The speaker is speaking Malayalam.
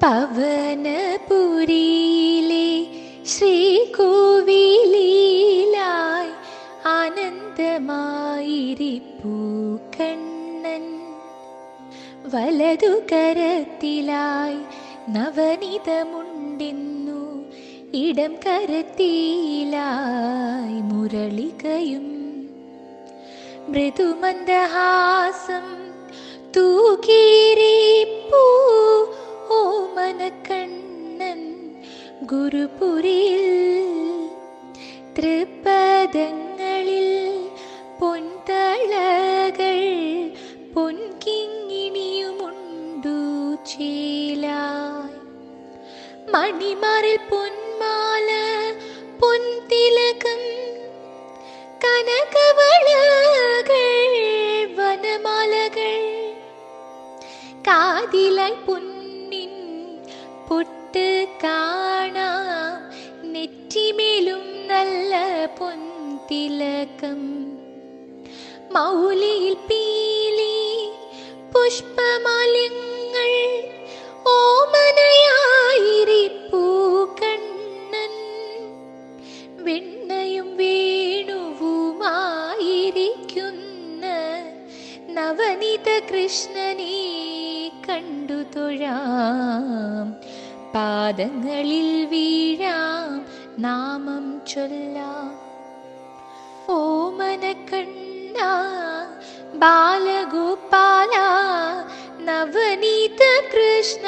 പവനപുരിയിലെ ശ്രീകോവിലിലായി ആനന്ദമായിരിപ്പൂ കണ്ണൻ. വലതു കരത്തിലായി നവനിതമുണ്ടെന്നു, ഇടം കരത്തിലായി മുരളികയും. മൃദുമന്ദഹാസം തൂകിരിപ്പൂ ഓമനക്കണ്ണൻ ഗുരുപുരിയിൽ. തൃപ്പദങ്ങളിൽ പൊൻതളകൾ പൊൻകിങ്ങിണിയുമുണ്ടു ചേലായി. മണിമാറിൽ പൊന്മാല പൊൻതിലകം, കനകവളകൾ വനമാലകൾ. കാതിലായി പൊന്നിൻ പൊട്ട് കാണാം, നെറ്റിമേലും നല്ല പൊൻതിലകം. മൗലിയിൽ പീലി പുഷ്പമാല്യങ്ങൾ, ഓമനയായിരിപ്പൂ കണ്ണൻ. വെണ്ണയും വേണുവുമായിരിക്കുന്ന നവനിത കൃഷ്ണനെ കണ്ടു തൊഴാം. പാദങ്ങളിൽ വീഴാം, നാമം ചൊല്ലാം. ഓമനക്കണ്ണ ബാലഗോപാല നവനീത കൃഷ്ണ